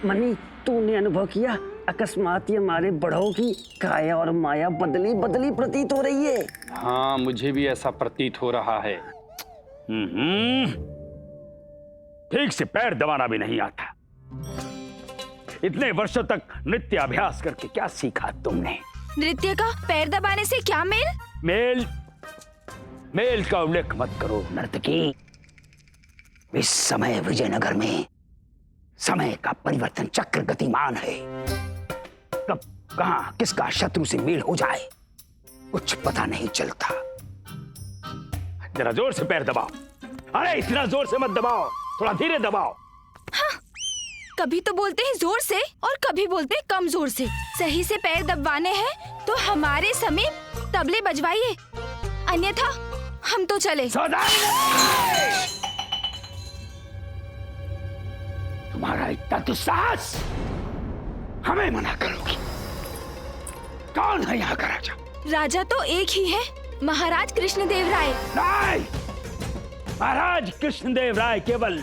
Money, तूने अनुभव किया अकस्मात ये हमारे बड़ों की काया और माया बदली बदली प्रतीत हो रही है। हाँ, मुझे भी ऐसा प्रतीत हो रहा है। ठीक से पैर दबाना भी नहीं आता। इतने वर्षों तक नृत्य अभ्यास करके क्या सीखा तुमने? नृत्य का पैर दबाने से क्या मेल? मेल का उल्लेख मत करो नर्तकी। इस समय विजयनगर में समय का परिवर्तन चक्र गतिमान है। कब कहां किसका शत्रु से मेल हो जाए कुछ पता नहीं चलता। जरा जोर से पैर दबाओ। अरे इतना जोर से मत दबाओ, थोड़ा धीरे दबाओ। हाँ, कभी तो बोलते हैं जोर से और कभी बोलते हैं कम जोर से। सही से पैर दबाने हैं तो हमारे समीप तबले बजवाइए, अन्यथा हम तो चले। तुम्हारा इतना दुस्साहस, हमें मना करोगी? कौन है यहाँ का राजा? राजा तो एक ही है, महाराज कृष्णदेव राय। नहीं, महाराज कृष्णदेव राय केवल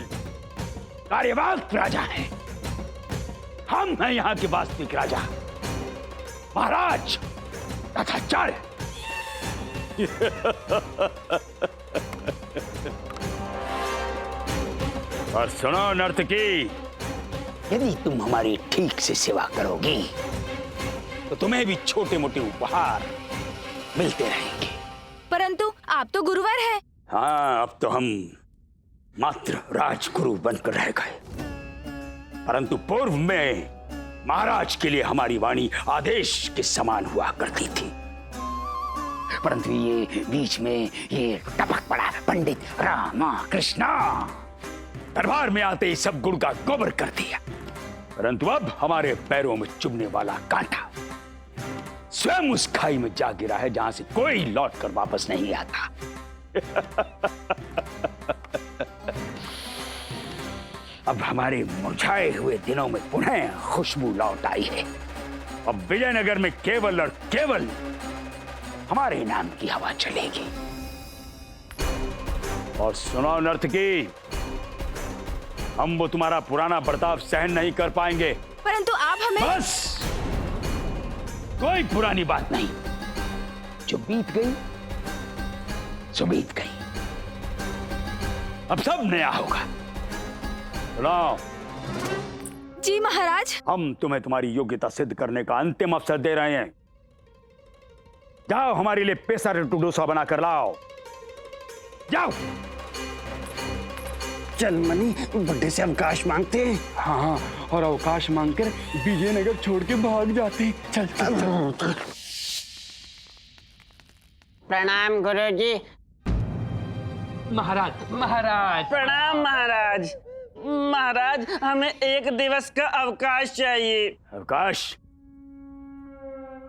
कार्यवाहक राजा हैं। हम हैं यहाँ के वास्तविक राजा, महाराज तथाचार्य। और सुनो नर्तकी, यदि तुम हमारी ठीक से सेवा करोगी तो तुम्हें भी छोटे मोटे उपहार मिलते रहेंगे। परंतु आप तो गुरुवर हैं। हाँ, अब तो हम मात्र राजगुरु बनकर रह गए, परंतु पूर्व में महाराज के लिए हमारी वाणी आदेश के समान हुआ करती थी। परंतु ये बीच में ये टपक पड़ा पंडित रामा कृष्णा, दरबार में आते ही सब गुड़ का गोबर कर दिया। परंतु अब हमारे पैरों में चुभने वाला कांटा स्वयं उस खाई में जा गिरा है जहां से कोई लौट कर वापस नहीं आता। अब हमारे मुरझाए हुए दिनों में पुनः खुशबू लौट आई है। अब विजयनगर में केवल और केवल हमारे नाम की हवा चलेगी। और सुनो नर्तकी, हम वो तुम्हारा पुराना बर्ताव सहन नहीं कर पाएंगे। परंतु आप हमें... बस, कोई पुरानी बात नहीं, जो बीत गई सो बीत गई। अब सब नया होगा। सुनो जी महाराज। हम तुम्हें तुम्हारी योग्यता सिद्ध करने का अंतिम अवसर दे रहे हैं। जाओ, हमारे लिए पेशा लड्डू डोसा बना कर लाओ। जाओ। चल मनी, बुड्ढे से अवकाश मांगते हैं। हाँ, और अवकाश मांगकर विजयनगर छोड़ के भाग जाते हैं। चल चल चल। प्रणाम गुरुजी। महाराज महाराज प्रणाम महाराज। महाराज, हमें 1 दिवस का अवकाश चाहिए। अवकाश?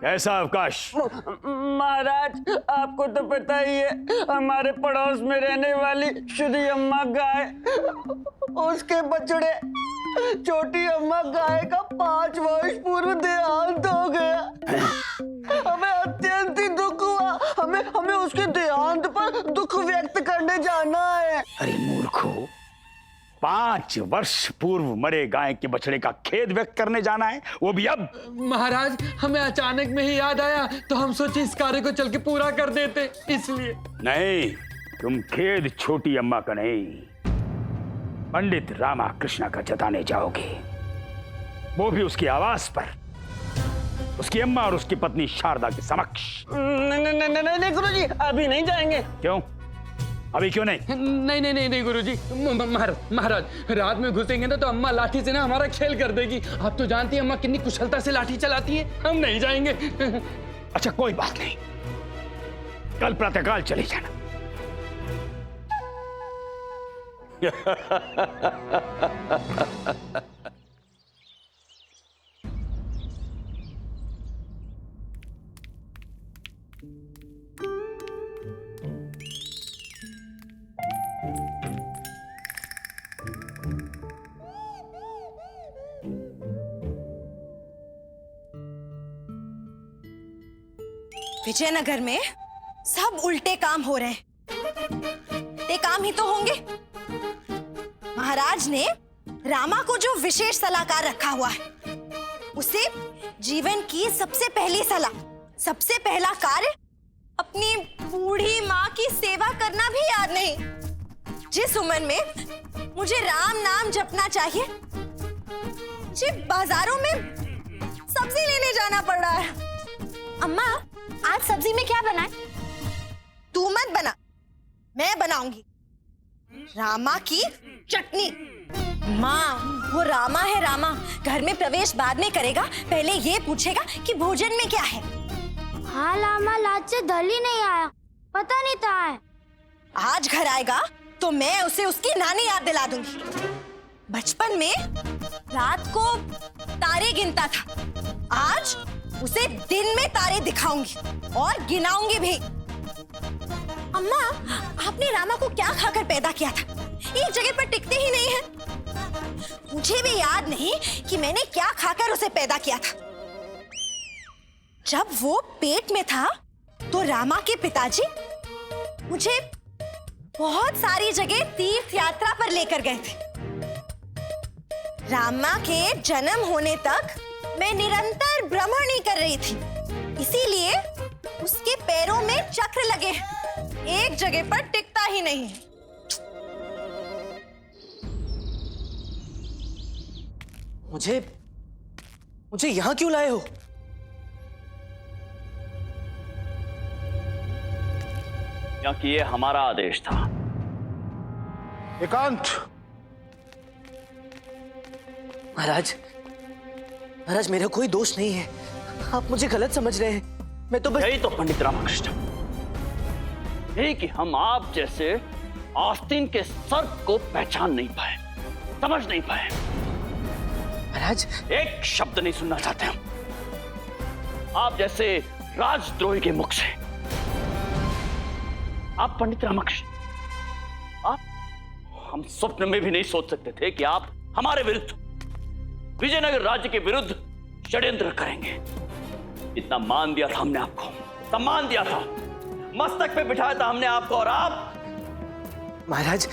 कैसा अवकाश? महाराज, आपको तो पता ही है, हमारे पड़ोस में रहने वाली श्री अम्मा गाय, उसके बछड़े छोटी अम्मा गाय का 5 वर्ष पूर्व देहांत हो गया। हमें अत्यंत ही दुख हुआ। हमें उसके देहांत पर दुख व्यक्त करने जाना है। अरे मूर्खो, 5 वर्ष पूर्व मरे गाय के बछड़े का खेद व्यक्त करने जाना है, वो भी अब? महाराज, हमें अचानक में ही याद आया तो हम सोचे इस कार्य को चल के पूरा कर देते, इसलिए। नहीं, तुम खेद छोटी अम्मा का नहीं, पंडित रामा कृष्णा का जताने जाओगे, वो भी उसके आवास पर, उसकी अम्मा और उसकी पत्नी शारदा के समक्ष। नहीं गुरुजी, अभी नहीं जाएंगे। क्यों? अभी क्यों नहीं? नहीं गुरुजी। महाराज, रात में घुसेंगे ना तो अम्मा लाठी से ना हमारा खेल कर देगी। आप तो जानती हैं अम्मा कितनी कुशलता से लाठी चलाती है। हम नहीं जाएंगे। अच्छा, कोई बात नहीं, कल प्रातःकाल चले जाना। विजयनगर में सब उल्टे काम हो रहे हैं। ये काम ही तो होंगे। महाराज ने रामा को जो विशेष सलाहकार रखा हुआ है, उसे जीवन की सबसे पहली सलाह, सबसे पहला कार्य अपनी बूढ़ी माँ की सेवा करना भी याद नहीं। जिस उम्र में मुझे राम नाम जपना चाहिए, मुझे बाजारों में सब्जी लेने जाना पड़ रहा है। अम्मा, आज सब्जी में क्या बनाए? तू मत बना, मैं बनाऊंगी रामा की चटनी। माँ, वो रामा है रामा, घर में प्रवेश बाद में करेगा, पहले ये पूछेगा कि भोजन में क्या है। हाँ लामा, लाज से दल ही नहीं आया, पता नहीं था है। आज घर आएगा तो मैं उसे उसकी नानी याद दिला दूंगी। बचपन में रात को तारे गिनता था, आज उसे दिन में तारे दिखाऊंगी और गिनाऊंगी भी। अम्मा, आपने रामा को क्या खाकर पैदा किया था? एक जगह पर टिकते ही नहीं है। मुझे भी याद नहीं कि मैंने क्या खाकर उसे पैदा किया था। जब वो पेट में था तो रामा के पिताजी मुझे बहुत सारी जगह तीर्थ यात्रा पर लेकर गए थे। रामा के जन्म होने तक मैं निरंतर भ्रमण ही कर रही थी, इसीलिए उसके पैरों में चक्र लगे, एक जगह पर टिकता ही नहीं। मुझे यहां क्यों लाए हो? क्योंकि ये हमारा आदेश था। एकांत। महाराज मेरा कोई दोष नहीं है, आप मुझे गलत समझ रहे हैं। मैं तो बस यही तो पंडित रामकृष्ण, यही कि हम आप जैसे आस्तीन के सर्प को पहचान नहीं पाए, समझ नहीं पाए। महाराज, एक शब्द नहीं सुनना चाहते हम आप जैसे राजद्रोही के मुख से। आप पंडित रामकृष्ण, आप हम स्वप्न में भी नहीं सोच सकते थे कि आप हमारे विरुद्ध, विजयनगर राज्य के विरुद्ध षड्यंत्र करेंगे। इतना मान दिया था हमने आपको, सम्मान दिया था, मस्तक पे बिठाया था हमने आपको, और आप। महाराज,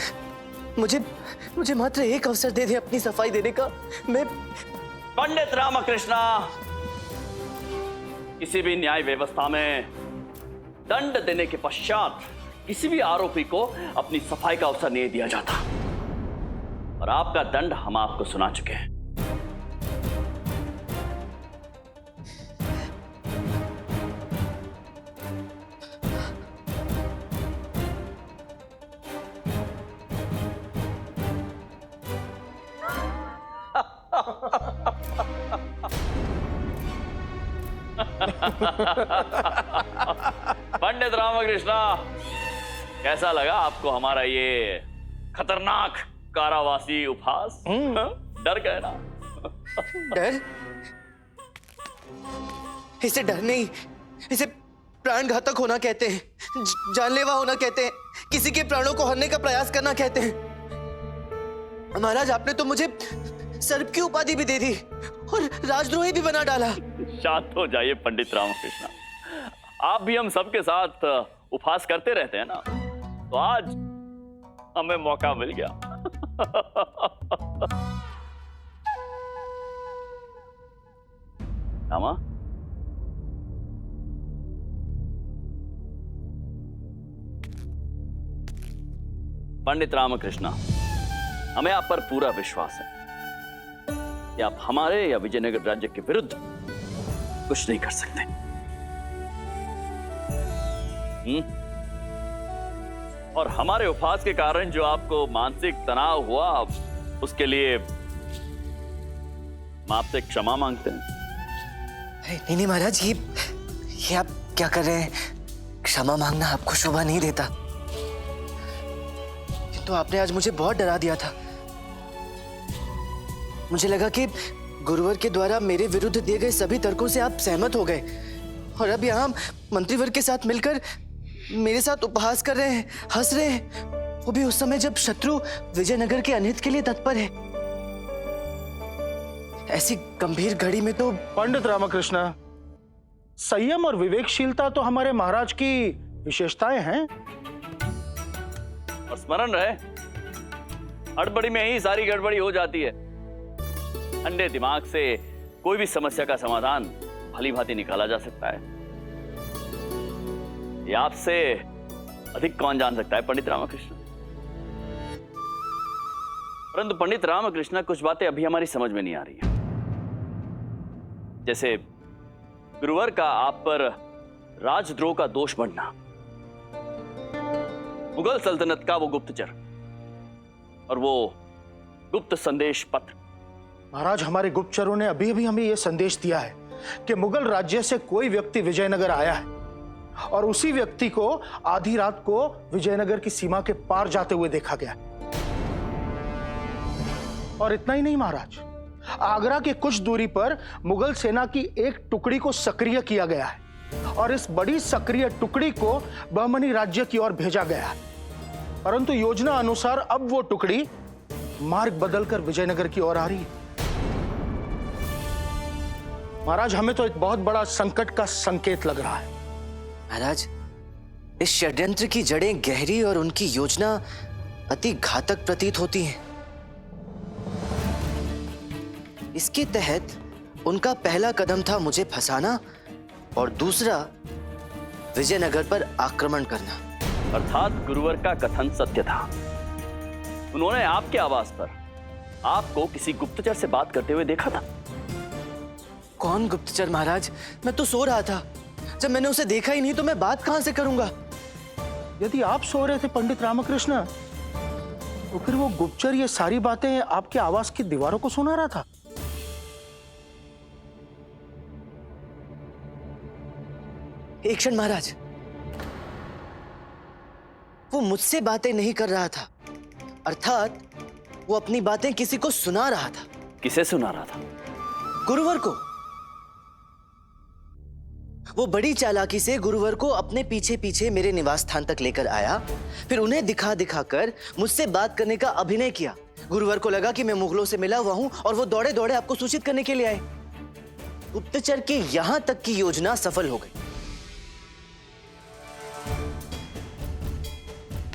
मुझे मात्र एक अवसर दे दे अपनी सफाई देने का। मैं पंडित रामकृष्ण, किसी भी न्याय व्यवस्था में दंड देने के पश्चात किसी भी आरोपी को अपनी सफाई का अवसर नहीं दिया जाता, और आपका दंड हम आपको सुना चुके हैं। पंडित रामकृष्ण, कैसा लगा आपको हमारा ये खतरनाक कारावासी उपहास? डर गए ना? डर? इसे डर नहीं, इसे प्राणघातक होना कहते हैं, जानलेवा होना कहते हैं, किसी के प्राणों को हरने का प्रयास करना कहते हैं। महाराज, आपने तो मुझे सर्प की उपाधि भी दे दी और राजद्रोही भी बना डाला। शांत हो जाइए पंडित रामकृष्ण, आप भी हम सबके साथ उपहास करते रहते हैं ना, तो आज हमें मौका मिल गया। रामा, पंडित रामकृष्ण, हमें आप पर पूरा विश्वास है कि आप हमारे या विजयनगर राज्य के विरुद्ध कुछ नहीं कर सकते। और हमारे उपहास के कारण जो आपको मानसिक तनाव हुआ, उसके लिए हम आपसे क्षमा मांगते हैं। नहीं महाराज, ये आप क्या कर रहे हैं? क्षमा मांगना आपको शोभा नहीं देता। किंतु आपने आज मुझे बहुत डरा दिया था। मुझे लगा कि गुरुवर के द्वारा मेरे विरुद्ध दिए गए सभी तर्कों से आप सहमत हो गए, और अब यहाँ मंत्रीवर्ग के साथ मिलकर मेरे साथ उपहास कर रहे हैं, हंस रहे हैं, वो भी उस समय जब शत्रु विजयनगर के अनहित के लिए तत्पर है। ऐसी गंभीर घड़ी में तो पंडित रामकृष्ण, संयम और विवेकशीलता तो हमारे महाराज की विशेषताएं हैं। और स्मरण रहे, हड़बड़ी में ही सारी गड़बड़ी हो जाती है। ठंडे दिमाग से कोई भी समस्या का समाधान भली भांति निकाला जा सकता है। ये आपसे अधिक कौन जान सकता है पंडित रामकृष्ण। परंतु पंडित रामकृष्ण कुछ बातें अभी हमारी समझ में नहीं आ रही है। जैसे गुरुवर का आप पर राजद्रोह का दोष बढ़ना, मुगल सल्तनत का वो गुप्तचर और वो गुप्त संदेश पत्र। महाराज, हमारे गुप्तचरों ने अभी अभी हमें यह संदेश दिया है कि मुगल राज्य से कोई व्यक्ति विजयनगर आया है और उसी व्यक्ति को आधी रात को विजयनगर की सीमा के पार जाते हुए देखा गया। और इतना ही नहीं महाराज, आगरा के कुछ दूरी पर मुगल सेना की एक टुकड़ी को सक्रिय किया गया है और इस बड़ी सक्रिय टुकड़ी को बहमनी राज्य की ओर भेजा गया है। परंतु योजना अनुसार अब वो टुकड़ी मार्ग बदलकर विजयनगर की ओर आ रही है। महाराज, हमें तो एक बहुत बड़ा संकट का संकेत लग रहा है। महाराज, इस षड्यंत्र की जड़ें गहरी और उनकी योजना अति घातक प्रतीत होती हैं। इसके तहत उनका पहला कदम था मुझे फंसाना और दूसरा विजयनगर पर आक्रमण करना। अर्थात गुरुवर का कथन सत्य था। उन्होंने आपके आवास पर आपको किसी गुप्तचर से बात करते हुए देखा था। कौन गुप्तचर महाराज? मैं तो सो रहा था। जब मैंने उसे देखा ही नहीं तो मैं बात कहां से करूंगा? यदि आप सो रहे थे पंडित रामकृष्ण, तो फिर वो गुप्तचर ये सारी बातें आपके आवास की दीवारों को सुना रहा था। एक क्षण महाराज, वो मुझसे बातें नहीं कर रहा था, अर्थात वो अपनी बातें किसी को सुना रहा था। किसे सुना रहा था? गुरुवर को। वो बड़ी चालाकी से गुरुवर को अपने पीछे पीछे मेरे निवास स्थान तक लेकर आया, फिर उन्हें दिखा दिखाकर मुझसे बात करने का अभिनय किया। गुरुवर को लगा कि मैं मुगलों से मिला हुआ हूं और वो दौड़े दौड़े आपको सूचित करने के लिए आए। गुप्तचर की यहां तक की योजना सफल हो गई।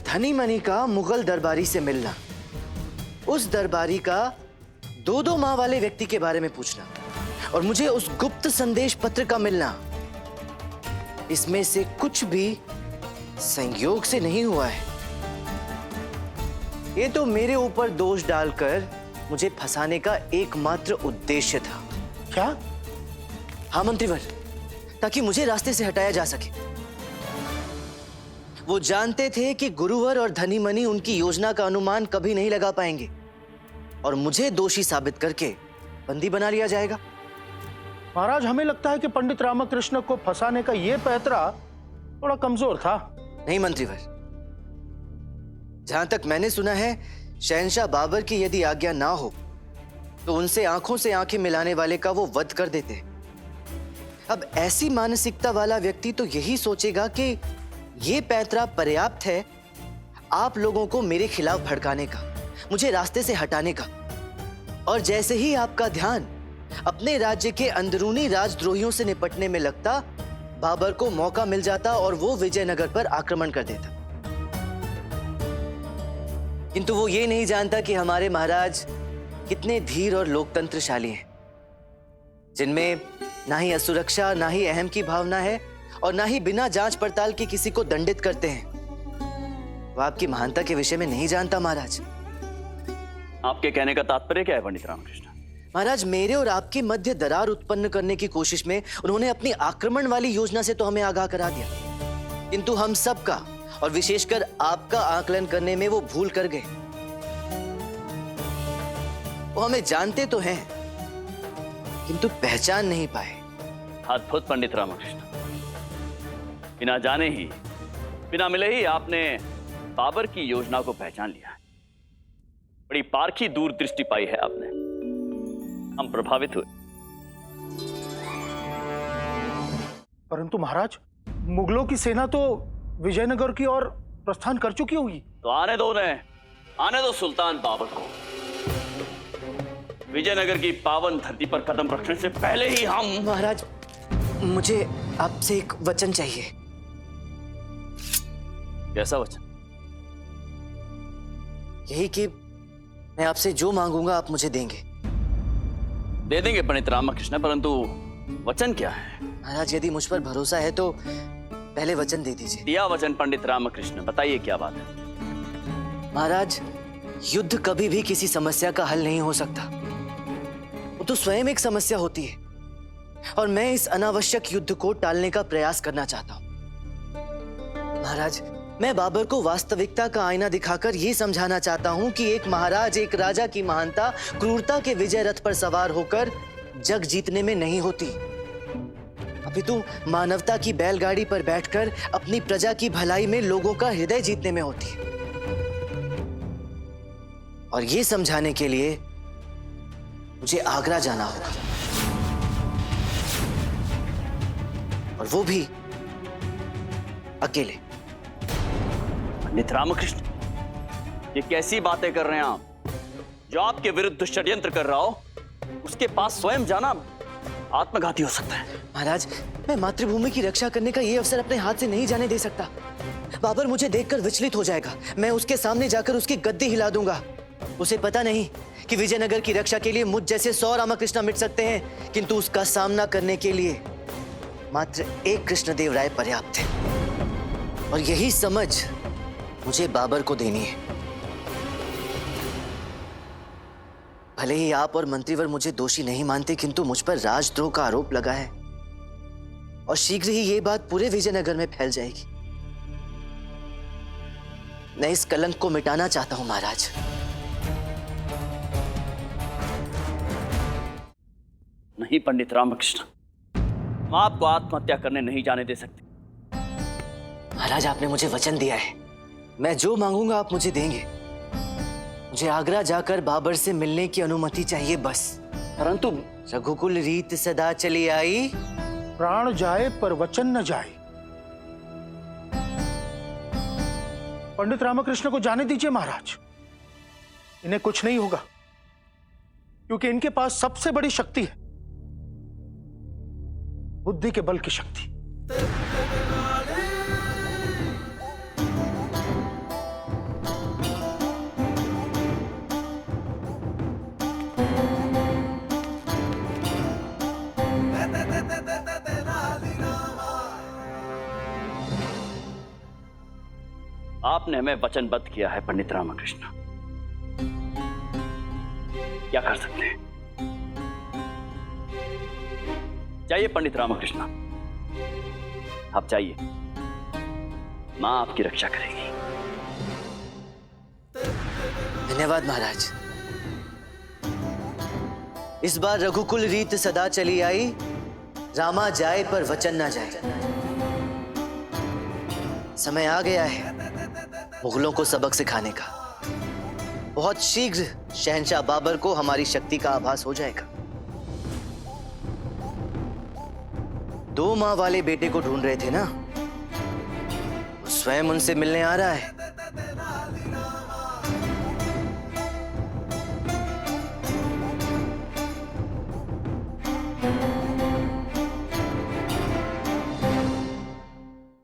धनी मनी का मुगल दरबारी से मिलना, उस दरबारी का 2-2 माह वाले व्यक्ति के बारे में पूछना और मुझे उस गुप्त संदेश पत्र का मिलना, इसमें से कुछ भी संयोग से नहीं हुआ है। ये तो मेरे ऊपर दोष डालकर मुझे फंसाने का एकमात्र उद्देश्य था। क्या? हाँ मंत्रीवर, ताकि मुझे रास्ते से हटाया जा सके। वो जानते थे कि गुरुवर और धनी मनी उनकी योजना का अनुमान कभी नहीं लगा पाएंगे और मुझे दोषी साबित करके बंदी बना लिया जाएगा। महाराज, हमें लगता है कि पंडित रामकृष्ण को फंसाने का यह पैतरा थोड़ा कमजोर था। नहीं मंत्रीवर, जहां तक मैंने सुना है, शहंशाह बाबर की यदि आज्ञा ना हो तो उनसे आंखों से आंखें मिलाने वाले का वो वध कर देते। अब ऐसी मानसिकता वाला व्यक्ति तो यही सोचेगा कि ये पैतरा पर्याप्त है आप लोगों को मेरे खिलाफ भड़काने का, मुझे रास्ते से हटाने का। और जैसे ही आपका ध्यान अपने राज्य के अंदरूनी राजद्रोहियों से निपटने में लगता, बाबर को मौका मिल जाता और वो विजयनगर पर आक्रमण कर देता। किंतु वो ये नहीं जानता कि हमारे महाराज कितने धीर और लोकतंत्रशाली हैं, जिनमें ना ही असुरक्षा, ना ही अहम की भावना है और ना ही बिना जांच पड़ताल के किसी को दंडित करते हैं। वो आपकी महानता के विषय में नहीं जानता महाराज। आपके कहने का तात्पर्य क्या है पंडित रामकृष्ण? महाराज, मेरे और आपके मध्य दरार उत्पन्न करने की कोशिश में उन्होंने अपनी आक्रमण वाली योजना से तो हमें आगाह करा दिया, किंतु हम सबका और विशेषकर आपका आकलन करने में वो भूल कर गए। वो हमें जानते तो हैं, किंतु पहचान नहीं पाए। अद्भुत पंडित रामकृष्ण, बिना जाने ही, बिना मिले ही आपने बाबर की योजना को पहचान लिया। बड़ी पारखी दूरदृष्टि पाई है आपने। हम प्रभावित हुए। परंतु महाराज, मुगलों की सेना तो विजयनगर की ओर प्रस्थान कर चुकी होगी। तो आने दो उन्हें, आने दो सुल्तान बाबर को। विजयनगर की पावन धरती पर कदम रखने से पहले ही हम। महाराज, मुझे आपसे एक वचन चाहिए। कैसा वचन? यही कि मैं आपसे जो मांगूंगा आप मुझे देंगे। दे देंगे पंडित रामकृष्ण, परंतु वचन क्या है? महाराज यदि मुझ पर भरोसा है तो पहले वचन दे दीजिए। दिया वचन पंडित रामकृष्ण, बताइए क्या बात है? महाराज, युद्ध कभी भी किसी समस्या का हल नहीं हो सकता। वो तो स्वयं एक समस्या होती है, और मैं इस अनावश्यक युद्ध को टालने का प्रयास करना चाहता हूं। महाराज, मैं बाबर को वास्तविकता का आईना दिखाकर यह समझाना चाहता हूं कि एक महाराज, एक राजा की महानता क्रूरता के विजय रथ पर सवार होकर जग जीतने में नहीं होती, अपितु मानवता की बैलगाड़ी पर बैठकर अपनी प्रजा की भलाई में लोगों का हृदय जीतने में होती है। और ये समझाने के लिए मुझे आगरा जाना होगा, और वो भी अकेले। पंडित रामकृष्ण, ये कैसी बातें कर रहे हैं आप? जो आपके विरुद्ध षड्यंत्र कर रहा हो, उसके पास स्वयं जाना आत्मघाती हो सकता है। महाराज, मैं मातृभूमि की रक्षा करने का ये अवसर अपने हाथ से नहीं जाने दे सकता। बाबर मुझे देखकर विचलित हो जाएगा। मैं उसके सामने जाकर उसकी गद्दी हिला दूंगा। उसे पता नहीं कि विजयनगर की रक्षा के लिए मुझ जैसे 100 रामकृष्ण मिट सकते हैं, किंतु उसका सामना करने के लिए मात्र एक कृष्णदेव राय पर्याप्त है। और यही समझ मुझे बाबर को देनी है। भले ही आप और मंत्रीवर मुझे दोषी नहीं मानते, किंतु मुझ पर राजद्रोह का आरोप लगा है, और शीघ्र ही ये बात पूरे विजयनगर में फैल जाएगी। मैं इस कलंक को मिटाना चाहता हूं महाराज। नहीं पंडित रामकृष्ण, मैं आपको आत्महत्या करने नहीं जाने दे सकते। महाराज, आपने मुझे वचन दिया है, मैं जो मांगूंगा आप मुझे देंगे। मुझे आगरा जाकर बाबर से मिलने की अनुमति चाहिए बस। परंतु रघुकुल रीत सदा चली आई, प्राण जाए पर वचन न जाए। पंडित रामकृष्ण को जाने दीजिए महाराज, इन्हें कुछ नहीं होगा, क्योंकि इनके पास सबसे बड़ी शक्ति है, बुद्धि के बल की शक्ति। आपने हमें वचनबद्ध किया है पंडित रामकृष्ण, क्या कर सकते हैं? जाइए पंडित रामकृष्ण, आप जाइए, मां आपकी रक्षा करेगी। धन्यवाद महाराज। इस बार रघुकुल रीत सदा चली आई, रामा जाए पर वचन ना जाए। समय आ गया है मुगलों को सबक सिखाने का। बहुत शीघ्र शहंशाह बाबर को हमारी शक्ति का आभास हो जाएगा। 2 मां वाले बेटे को ढूंढ रहे थे ना, वो स्वयं उनसे मिलने आ रहा है।